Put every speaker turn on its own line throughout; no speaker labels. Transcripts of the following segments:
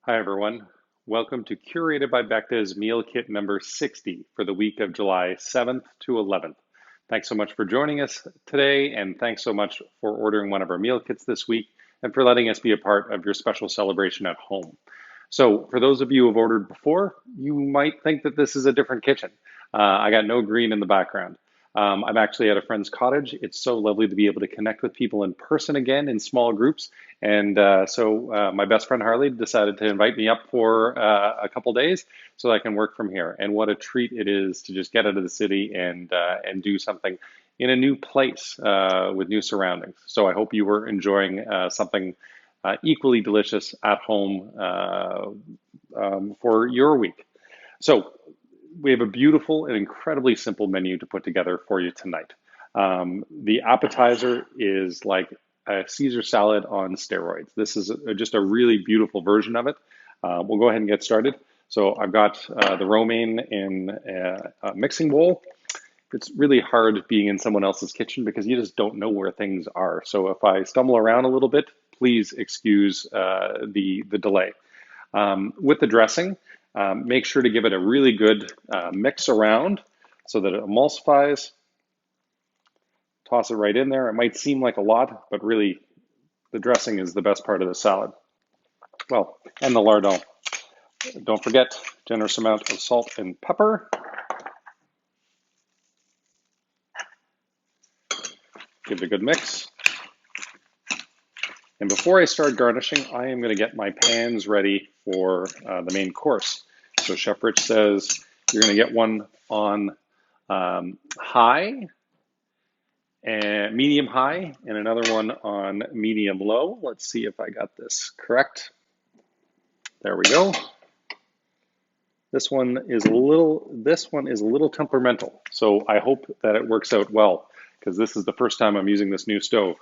Hi, everyone. Welcome to Curated by Becta's Meal Kit number 60 for the week of July 7th to 11th. Thanks so much for joining us today, and thanks so much for ordering one of our meal kits this week and for letting us be a part of your special celebration at home. So, for those of you who have ordered before, you might think that this is a different kitchen. I got no green in the background. I'm actually at a friend's cottage. It's so lovely to be able to connect with people in person again in small groups. And so my best friend Harley decided to invite me up for a couple days so I can work from here. And what a treat it is to just get out of the city and do something in a new place with new surroundings. So I hope you were enjoying something equally delicious at home for your week. So we have a beautiful and incredibly simple menu to put together for you tonight. The appetizer is like a Caesar salad on steroids. This is just a really beautiful version of it. We'll go ahead and get started. So I've got the romaine in a mixing bowl. It's really hard being in someone else's kitchen because you just don't know where things are. So if I stumble around a little bit, please excuse the delay. With the dressing, make sure to give it a really good mix around so that it emulsifies. Toss it right in there. It might seem like a lot, but really the dressing is the best part of the salad. Well, and the lardon. Don't forget, generous amount of salt and pepper. Give it a good mix. And before I start garnishing, I am going to get my pans ready for the main course. So Chef Rich says you're going to get one on high and medium high and another one on medium low. Let's see if I got this correct. There we go. This one is a little temperamental. So I hope that it works out well because this is the first time I'm using this new stove.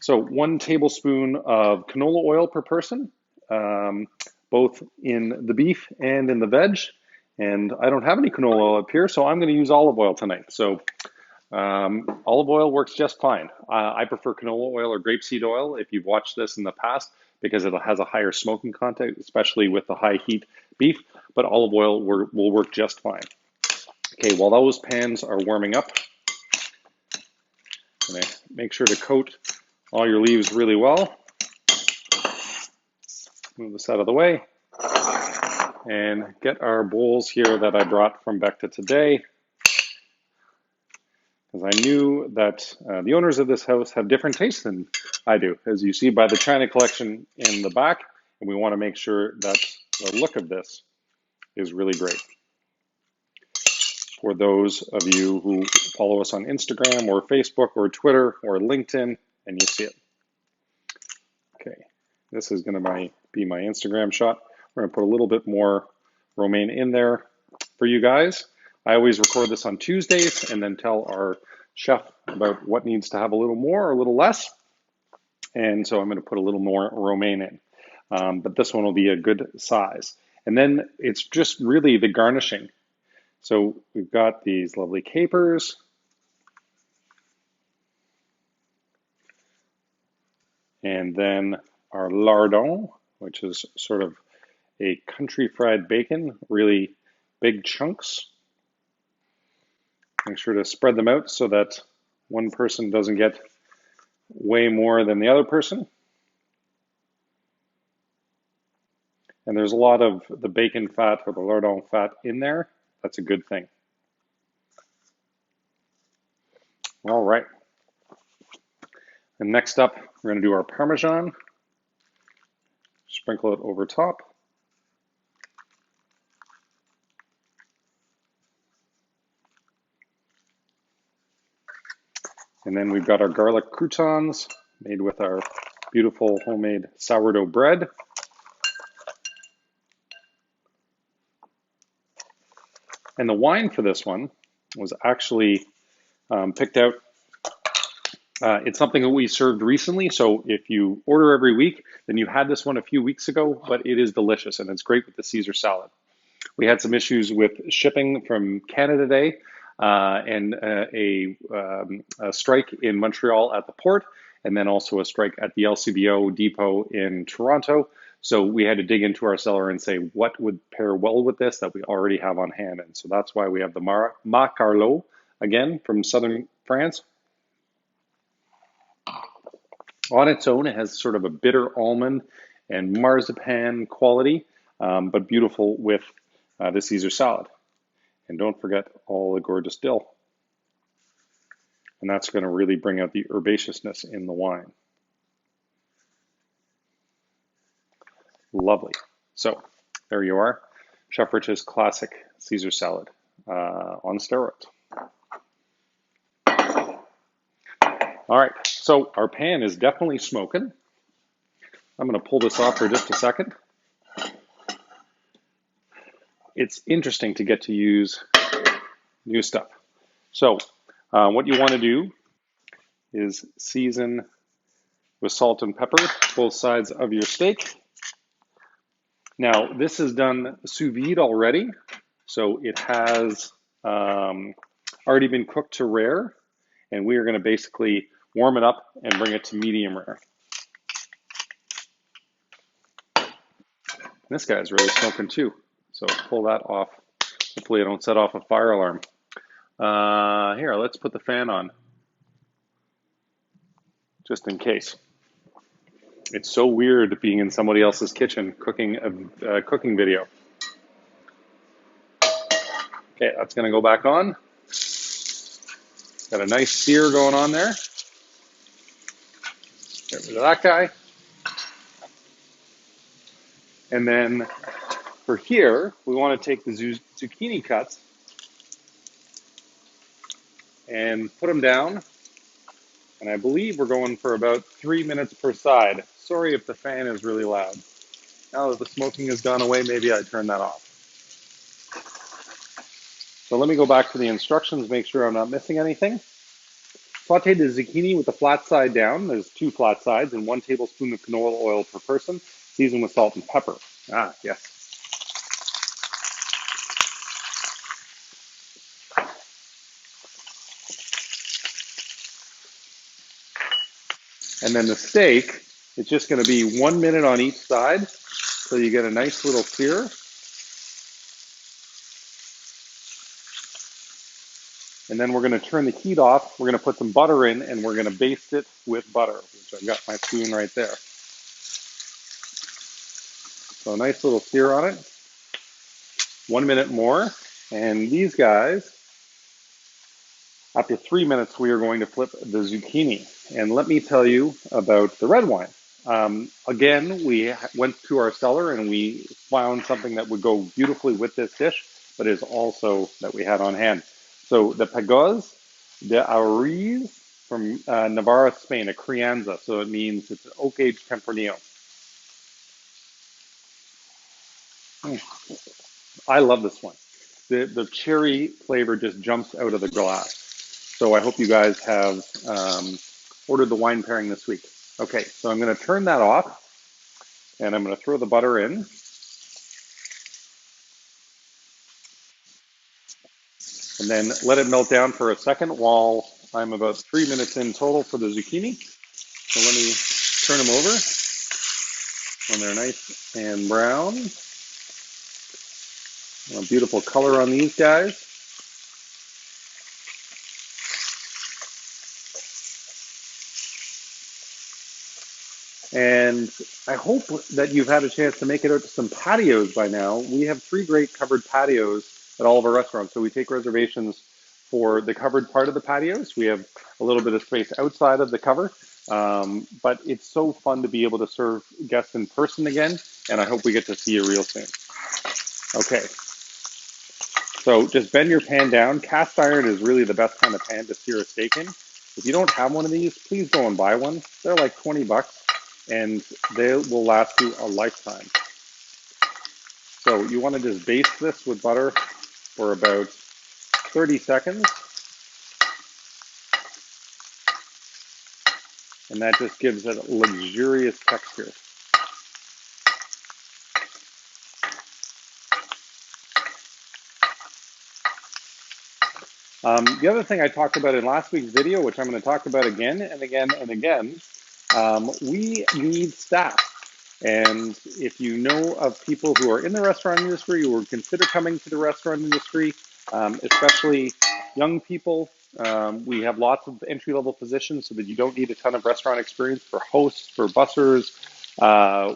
So 1 tablespoon of canola oil per person, both in the beef and in the veg. And I don't have any canola oil up here, so I'm going to use olive oil tonight. So olive oil works just fine. I prefer canola oil or grapeseed oil if you've watched this in the past because it has a higher smoking content, especially with the high heat beef, but olive oil will work just fine. Okay, while those pans are warming up, I'm going to make sure to coat all your leaves really well. Move this out of the way and get our bowls here that I brought from Becta today. Because I knew that the owners of this house have different tastes than I do, as you see by the china collection in the back, and we want to make sure that the look of this is really great. For those of you who follow us on Instagram or Facebook or Twitter or LinkedIn, and you see it. Okay, this is going to be my Instagram shot. We're going to put a little bit more romaine in there for you guys. I always record this on Tuesdays and then tell our chef about what needs to have a little more or a little less. And so I'm going to put a little more romaine in. But this one will be a good size. And then it's just really the garnishing. So we've got these lovely capers. And then our lardon, which is sort of a country fried bacon, really big chunks. Make sure to spread them out so that one person doesn't get way more than the other person. And there's a lot of the bacon fat or the lardon fat in there. That's a good thing. All right. And next up, we're going to do our Parmesan. Sprinkle it over top. And then we've got our garlic croutons made with our beautiful homemade sourdough bread. And the wine for this one was actually picked out. It's something that we served recently. So if you order every week, then you had this one a few weeks ago, but it is delicious and it's great with the Caesar salad. We had some issues with shipping from Canada Day and a strike in Montreal at the port, and then also a strike at the LCBO depot in Toronto. So we had to dig into our cellar and say what would pair well with this that we already have on hand. And so that's why we have the Macarlo, again, from southern France. On its own, it has sort of a bitter almond and marzipan quality, but beautiful with the Caesar salad. And don't forget all the gorgeous dill. And that's going to really bring out the herbaceousness in the wine. Lovely. So there you are, Chef Rich's classic Caesar salad on steroids. All right, so our pan is definitely smoking. I'm going to pull this off for just a second. It's interesting to get to use new stuff. So what you want to do is season with salt and pepper both sides of your steak. Now, this is done sous vide already, so it has already been cooked to rare, and we are going to basically warm it up and bring it to medium rare. This guy's really smoking too, so pull that off. Hopefully I don't set off a fire alarm. Here, let's put the fan on, just in case. It's so weird being in somebody else's kitchen cooking a cooking video. Okay, that's gonna go back on. Got a nice sear going on there. Get rid of that guy. And then for here, we want to take the zucchini cuts and put them down. And I believe we're going for about 3 minutes per side. Sorry if the fan is really loud. Now that the smoking has gone away, maybe I turn that off. So let me go back to the instructions, make sure I'm not missing anything. Saute the zucchini with the flat side down. There's 2 flat sides and 1 tablespoon of canola oil per person. Season with salt and pepper. Ah, yes. And then the steak, it's just going to be 1 minute on each side so you get a nice little sear. And then we're going to turn the heat off. We're going to put some butter in and we're going to baste it with butter, which I've got my spoon right there. So a nice little sear on it. 1 minute more. And these guys, after 3 minutes, we are going to flip the zucchini. And let me tell you about the red wine. Again, we went to our cellar and we found something that would go beautifully with this dish, but is also that we had on hand. So the Pagos de Ariz from Navarra, Spain, a crianza. So it means it's an oak-aged Tempranillo. I love this one. The cherry flavor just jumps out of the glass. So I hope you guys have ordered the wine pairing this week. Okay, so I'm going to turn that off, and I'm going to throw the butter in. And then let it melt down for a second while I'm about 3 minutes in total for the zucchini. So let me turn them over when they're nice and brown. A beautiful color on these guys. And I hope that you've had a chance to make it out to some patios by now. We have 3 great covered patios at all of our restaurants. So we take reservations for the covered part of the patios. We have a little bit of space outside of the cover. But it's so fun to be able to serve guests in person again. And I hope we get to see you real soon. Okay. So just bend your pan down. Cast iron is really the best kind of pan to sear a steak in. If you don't have one of these, please go and buy one. They're like 20 bucks. And they will last you a lifetime. So you want to just baste this with butter for about 30 seconds. And that just gives it a luxurious texture. The other thing I talked about in last week's video, which I'm going to talk about again and again and again, we need staff. And if you know of people who are in the restaurant industry or consider coming to the restaurant industry, especially young people, we have lots of entry-level positions so that you don't need a ton of restaurant experience for hosts, for bussers.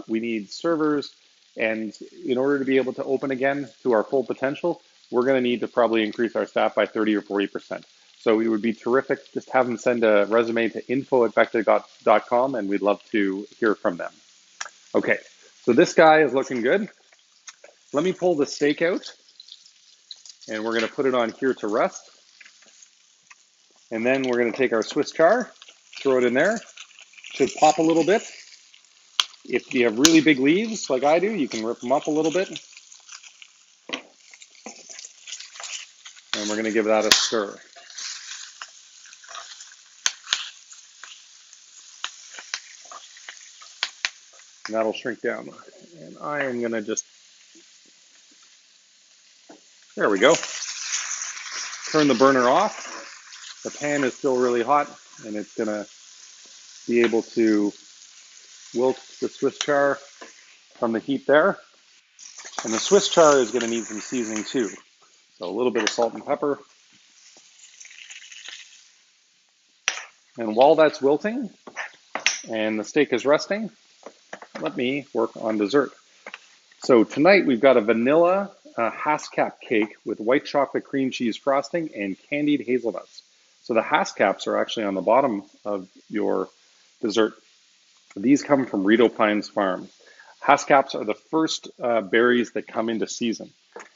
We need servers. And in order to be able to open again to our full potential, we're going to need to probably increase our staff by 30 or 40%. So it would be terrific. Just have them send a resume to info@becta.com and we'd love to hear from them. Okay, so this guy is looking good. Let me pull the steak out and we're going to put it on here to rest. And then we're going to take our Swiss chard, throw it in there. Should pop a little bit. If you have really big leaves like I do, you can rip them up a little bit. And we're going to give that a stir. And that'll shrink down. And I am going to just, there we go. Turn the burner off. The pan is still really hot and it's going to be able to wilt the Swiss chard from the heat there. And the Swiss chard is going to need some seasoning too. So a little bit of salt and pepper. And while that's wilting and the steak is resting, let me work on dessert. So tonight we've got a vanilla Haskap cake with white chocolate cream cheese frosting and candied hazelnuts. So the Haskaps are actually on the bottom of your dessert. These come from Rito Pines Farm. Haskaps are the first berries that come into season,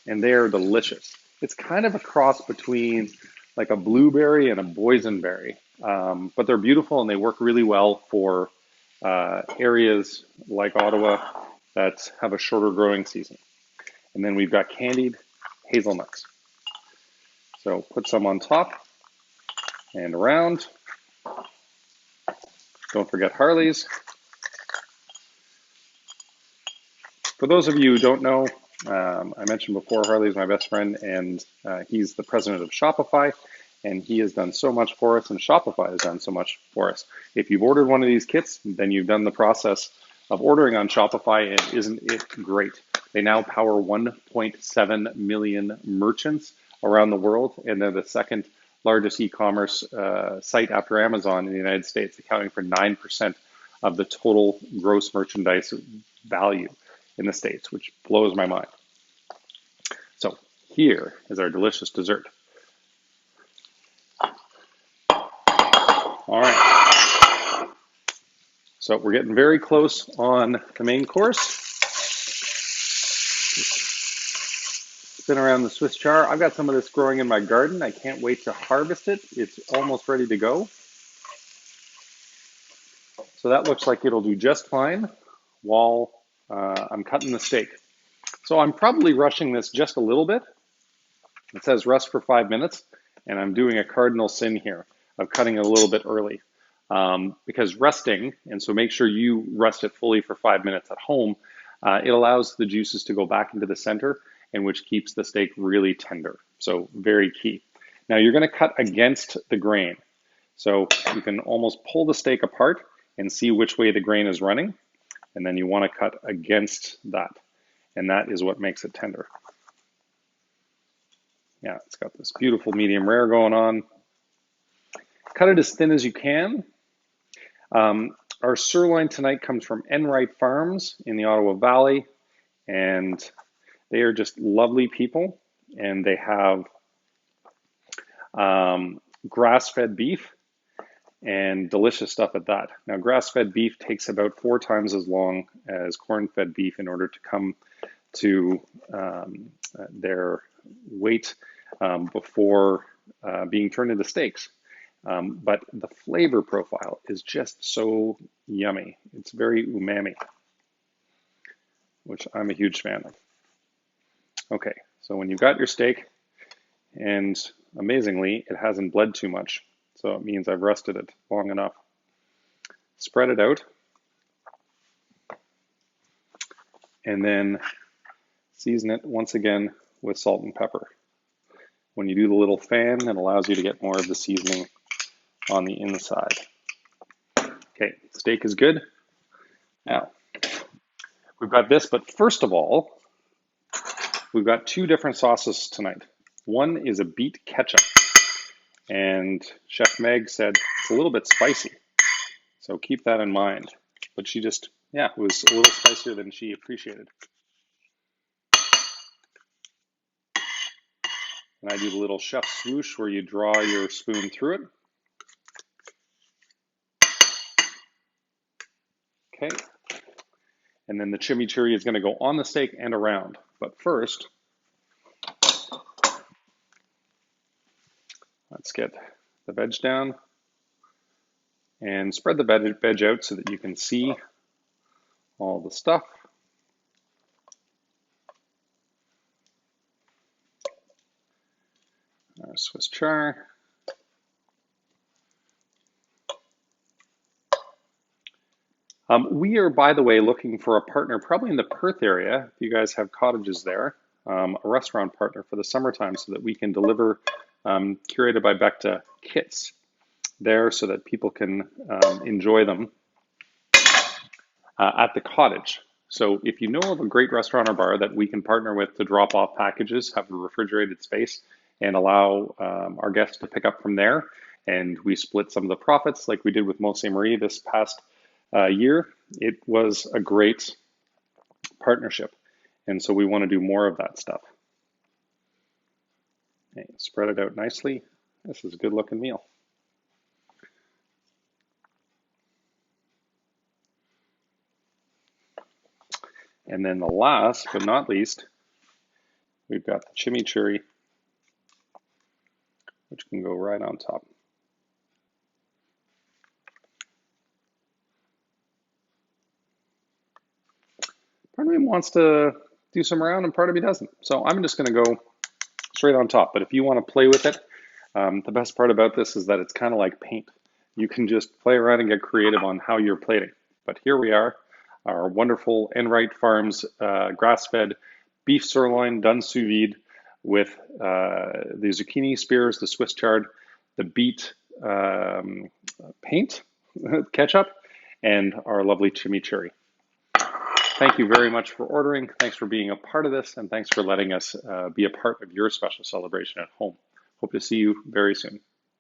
and they are delicious. It's kind of a cross between like a blueberry and a boysenberry, but they're beautiful and they work really well for areas like Ottawa that have a shorter growing season. And then we've got candied hazelnuts. So put some on top and around. Don't forget Harley's. For those of you who don't know, I mentioned before, Harley's my best friend, and he's the president of Shopify, and he has done so much for us, and Shopify has done so much for us. If you've ordered one of these kits, then you've done the process of ordering on Shopify, and isn't it great? They now power 1.7 million merchants around the world, and they're the second largest e-commerce site after Amazon in the United States, accounting for 9% of the total gross merchandise value in the States, which blows my mind. So here is our delicious dessert. All right. So we're getting very close on the main course. Spin around the Swiss chard. I've got some of this growing in my garden. I can't wait to harvest it. It's almost ready to go. So that looks like it'll do just fine while I'm cutting the steak. So I'm probably rushing this just a little bit. It says rest for 5 minutes, and I'm doing a cardinal sin here of cutting it a little bit early. Because resting, and so make sure you rest it fully for 5 minutes at home, it allows the juices to go back into the center, and which keeps the steak really tender. So very key. Now you're going to cut against the grain. So you can almost pull the steak apart and see which way the grain is running. And then you want to cut against that. And that is what makes it tender. Yeah, it's got this beautiful medium rare going on. Cut it as thin as you can. Our sirloin tonight comes from Enright Farms in the Ottawa Valley. And they are just lovely people. And they have grass-fed beef and delicious stuff at that. Now, grass-fed beef takes about 4 times as long as corn-fed beef in order to come to their weight before being turned into steaks. But the flavor profile is just so yummy. It's very umami, which I'm a huge fan of. Okay, so when you've got your steak, and amazingly, it hasn't bled too much. So it means I've rested it long enough. Spread it out. And then season it once again with salt and pepper. When you do the little fan, it allows you to get more of the seasoning on the inside. Okay, steak is good. Now, We've got this, but first of all, we've got two different sauces tonight. One is a beet ketchup, and Chef Meg said it's a little bit spicy, so keep that in mind. But she just, yeah, it was a little spicier than she appreciated. And I do the little chef swoosh where you draw your spoon through it. Okay. And then the chimichurri is going to go on the steak and around. But first, let's get the veg down and spread the veg out so that you can see all the stuff. Our Swiss chard. We are, by the way, looking for a partner, probably in the Perth area, if you guys have cottages there, a restaurant partner for the summertime so that we can deliver curated by Becta kits there so that people can enjoy them at the cottage. So if you know of a great restaurant or bar that we can partner with to drop off packages, have a refrigerated space, and allow our guests to pick up from there, and we split some of the profits like we did with Mose Marie this past year, it was a great partnership. And so we want to do more of that stuff. Okay, spread it out nicely. This is a good looking meal. And then the last but not least, we've got the chimichurri, which can go right on top. Part of me wants to do some around and part of me doesn't. So I'm just going to go straight on top. But if you want to play with it, the best part about this is that it's kind of like paint. You can just play around and get creative on how you're plating. But here we are, our wonderful Enright Farms grass-fed beef sirloin done sous vide with the zucchini spears, the Swiss chard, the beet paint, ketchup, and our lovely chimichurri. Thank you very much for ordering. Thanks for being a part of this, and thanks for letting us be a part of your special celebration at home. Hope to see you very soon.